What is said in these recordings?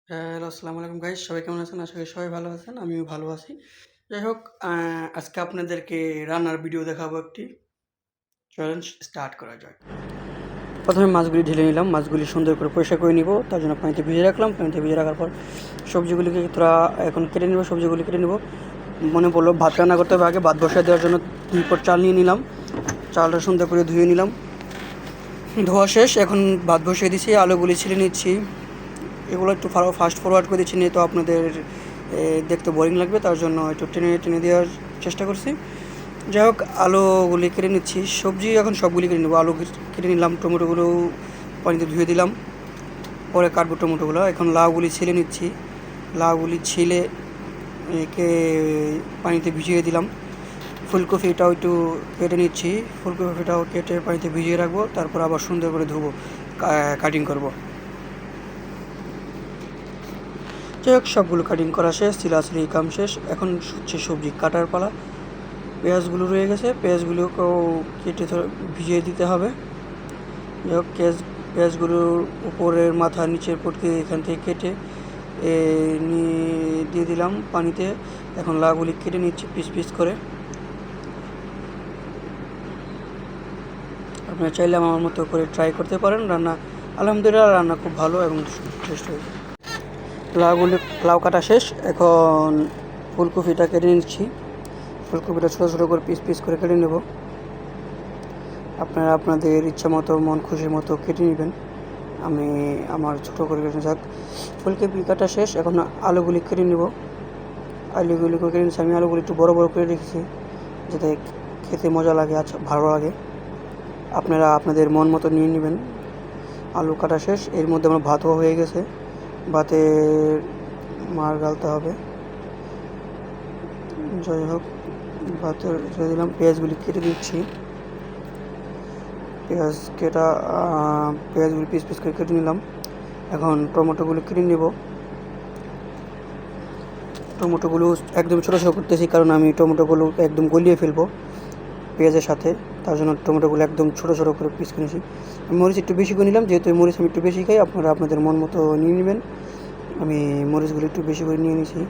Hello, আসসালামু আলাইকুম guys. সবাই কেমন আছেন? আশা করি সবাই ভালো আছেন। আমিও ভালো আছি। যাই হোক, আজকে আপনাদেরকে রান্নার ভিডিও দেখাবো একটি। চলেন স্টার্ট করা যাক। প্রথমে মাছগুলি ঢেলে নিলাম। মাছগুলি সুন্দর করে পরিষ্কার করে নিব। তার জন্য পানিতে ভিজিয়ে রাখলাম। পানিতে ভিজিয়ে রাখার পর সবজিগুলিকে তোরা এখন কেটে নিব। সবজিগুলি কেটে নিব। মনে পড়লো ভাত রান্না করতে হবে। আগে ভাত বসায় দেওয়ার জন্য 2 পট চাল নিয়ে নিলাম। চালটা সুন্দর করে ধুয়ে নিলাম। ধোয়া শেষ। এখন ভাত বসিয়ে দিচ্ছি। আলুগুলি ছিলে নিচ্ছি। এগুলো একটু ফাস্ট ফরওয়ার্ড করে দিচ্ছি, নিয়ে তো আপনাদের দেখতে বোরিং লাগবে, তার জন্য একটু টেনে টেনে দেওয়ার চেষ্টা করছি। যাই হোক, আলুগুলি কেটে নিচ্ছি। সবজি এখন সবগুলি কেটে নেবো। আলু কেটে নিলাম, টমেটোগুলো পানিতে ধুয়ে দিলাম, পরে কাটবো টমেটোগুলো। এখন লাউগুলি ছিলে নিচ্ছি। লাউগুলি ছিলে একে পানিতে ভিজিয়ে দিলাম। ফুলকপিটাও একটু কেটে নিচ্ছি। ফুলকপিটাও কেটে পানিতে ভিজিয়ে রাখবো, তারপর আবার সুন্দর করে ধুবো, কাটিং করব। যাই হোক, সবগুলো কাটিং করা শেষ, চিলাচিলি কাম শেষ। এখন হচ্ছে সবজি কাটার পালা। পেঁয়াজগুলো রয়ে গেছে, পেঁয়াজগুলোকেও কেটে ভিজিয়ে দিতে হবে। যাই হোক, পেঁয়াজগুলোর উপরের মাথা নিচের পটকে এখান থেকে কেটে দিয়ে দিলাম পানিতে। এখন লাউগুলি কেটে নিচ্ছি পিস পিস করে। আপনারা চাইলে আমার মতো করে ট্রাই করতে পারেন রান্না। আলহামদুলিল্লাহ, রান্না খুব ভালো এবং টেস্ট হয়েছে। লাউ কাটা শেষ। এখন ফুলকপিটা কেটে নিচ্ছি। ফুলকপিটা ছোটো ছোটো করে পিস পিস করে কেটে নেব। আপনারা আপনাদের ইচ্ছা মতো, মন খুশির মতো কেটে নেবেন। আমি আমার ছোটো করে কেটে যাক। ফুলকপি কাটা শেষ। এখন আলুগুলি কেটে নেব। আলুগুলি করে কেটে নিচ্ছি। আমি আলুগুলি একটু বড়ো বড়ো করে রেখেছি, যাতে খেতে মজা লাগে, আচ্ছা ভালো লাগে। আপনারা আপনাদের মন মতো নিয়ে নেবেন। আলু কাটা শেষ। এর মধ্যে আমার ভাতও হয়ে গেছে। ভাতের মার গালতে হবে। যাই হোক, ভাতের ছেড়ে দিলাম। পেঁয়াজগুলি কেটে দিচ্ছি। পেঁয়াজগুলি পিস পিস করে কেটে নিলাম। এখন টমেটোগুলো কেটে নেব। টমেটোগুলো একদম ছোটো ছোটো করতেছি, কারণ আমি টমেটোগুলো একদম গলিয়ে ফেলবো পেঁয়াজের সাথে। তার জন্য টমেটোগুলো একদম ছোটো ছোটো করে পিস করে নিয়েছি। মরিচ একটু বেশি করে নিলাম, যেহেতু মরিচ আমি একটু বেশি খাই। আপনারা আপনাদের মন মতো নিয়ে নেবেন। আমি মরিচগুলো একটু বেশি করে নিয়ে নিয়েছি।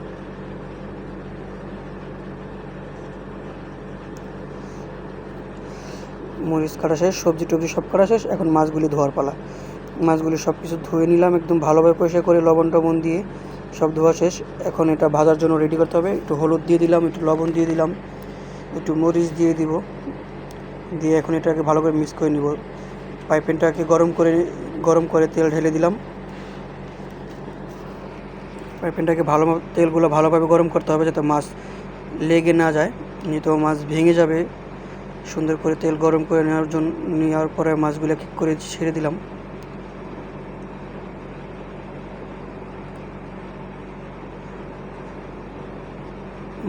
মরিচ কাটা শেষ, সবজি টবজি সব কাটা শেষ। এখন মাছগুলি ধোয়ার পালা। মাছগুলি সব কিছু ধুয়ে নিলাম একদম ভালোভাবে পরিষ্কার করে, লবণ টবণ দিয়ে সব ধোয়া শেষ। এখন এটা ভাজার জন্য রেডি করতে হবে। একটু হলুদ দিয়ে দিলাম, একটু লবণ দিয়ে দিলাম, একটু মরিচ দিয়ে দিব। দিয়ে এখন এটাকে ভালো করে মিক্স করে নিব। ফ্রাই প্যানটাকে গরম করে তেল ঢেলে দিলাম। ফ্রাই প্যানটাকে তেলগুলো ভালোভাবে গরম করতে হবে, যাতে মাছ লেগে না যায়, নিয়ে তো মাছ ভেঙে যাবে। সুন্দর করে তেল গরম করে নেওয়ার পরে মাছগুলো ঠিক করে ছেড়ে দিলাম।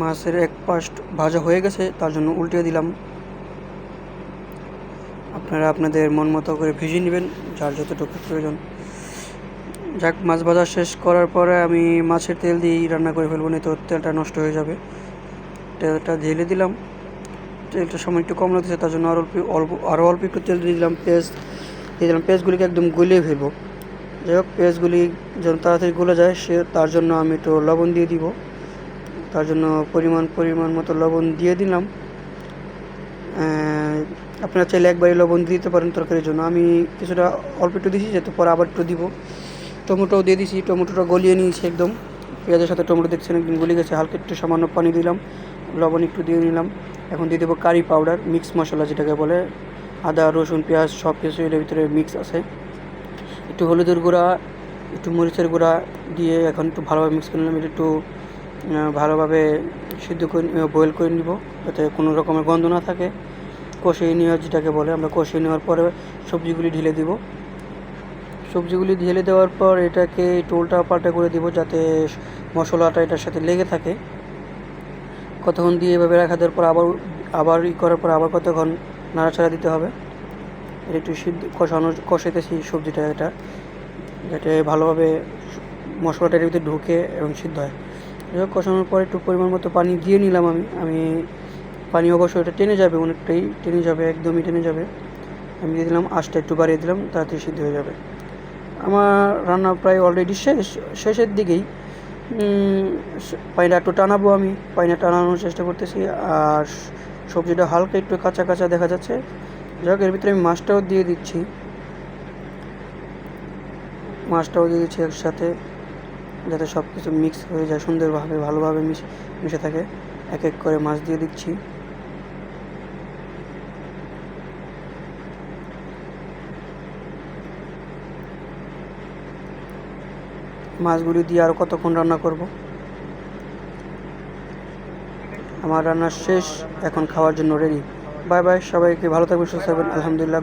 মাছের এক পাশ ভাজা হয়ে গেছে, তার জন্য উল্টে দিলাম। আপনারা আপনাদের মন মতো করে ভেজে নেবেন, যার যতটুকু প্রয়োজন। যাক, মাছ ভাজা শেষ করার পরে আমি মাছের তেল দিয়েই রান্না করে ফেলবো, না তো তেলটা নষ্ট হয়ে যাবে। তেলটা ঢেলে দিলাম। তেলটার সময় একটু কম লাগতেছে, তার জন্য আরও অল্প একটু তেল দিয়ে দিলাম। পেঁয়াজ দিয়ে দিলাম। পেঁয়াজগুলিকে একদম গলিয়ে ফেলবো। যাই হোক, পেঁয়াজগুলি যেন তাড়াতাড়ি গলে যায়, তার জন্য আমি একটু লবণ দিয়ে দিব। তার জন্য পরিমাণ মতো লবণ দিয়ে দিলাম। আপনারা চাইলে একবারই লবণ দিতে পারেন তরকারির জন্য। আমি কিছুটা অল্প একটু দিয়েছি, যেহেতু পরে আবার একটু দিব। টমেটোও দিয়ে দিয়েছি। টমেটোটা গলিয়ে নিয়েছি একদম। পেঁয়াজের সাথে টমেটো দেখছেন একদম গলে গেছে। হালকা একটু সামান্য পানি দিলাম, লবণ একটু দিয়ে নিলাম। এখন দিয়ে দেবো কারি পাউডার, মিক্স মশলা যেটাকে বলে। আদা রসুন পেঁয়াজ সব কিছু এর ভিতরে মিক্স আছে। একটু হলুদের গুঁড়া, একটু মরিচের গুঁড়া দিয়ে এখন একটু ভালোভাবে মিক্স করে নিলাম। এটা একটু ভালোভাবে সিদ্ধ করে বয়েল করে নিব, যাতে কোনো রকমের গন্ধ না থাকে। কষিয়ে নেওয়া যেটাকে বলে, আমরা কষিয়ে নেওয়ার পরে সবজিগুলি ঢেলে দিব। সবজিগুলি ঢেলে দেওয়ার পর এটাকে একটু উল্টা পাল্টা করে দিব, যাতে মশলাটা এটার সাথে লেগে থাকে। কতক্ষণ দিয়ে এভাবে রাখা দেওয়ার পর আবার করার পর আবার কতক্ষণ নাড়াচাড়া দিতে হবে। এটা একটু কষাইতেছি সবজিটা, যাতে ভালোভাবে মশলাটা এর ভিতরে ঢুকে এবং সিদ্ধ হয়। এবার কষানোর পর একটু পরিমাণ মতো পানি দিয়ে নিলাম। আমি পানি অবশ্যই এটা টেনে যাবে, অনেকটাই টেনে যাবে, একদমই টেনে যাবে। আমি দিয়ে দিলাম, আঁচটা একটু বাড়িয়ে দিলাম, তাড়াতাড়ি সিদ্ধ হয়ে যাবে। আমার রান্না প্রায় অলরেডি শেষের দিকেই। পানিটা একটু টানাবো, আমি পানিটা টানানোর চেষ্টা করতেছি। আর সবজিটা হালকা একটু কাঁচা কাঁচা দেখা যাচ্ছে। যাক, এর ভিতরে আমি মাছটাও দিয়ে দিচ্ছি একসাথে, যাতে সব কিছু মিক্স হয়ে যায় সুন্দরভাবে, ভালোভাবে মিশে থাকে। এক এক করে মাছ দিয়ে দিচ্ছি। মাছগুলি দিয়ে আর কতক্ষণ রান্না করব? আমার রান্না শেষ, এখন খাওয়ার জন্য রেডি। বাই বাই, সবাইকে ভালো থাকবেন, সুস্থ থাকবেন। আলহামদুলিল্লাহ।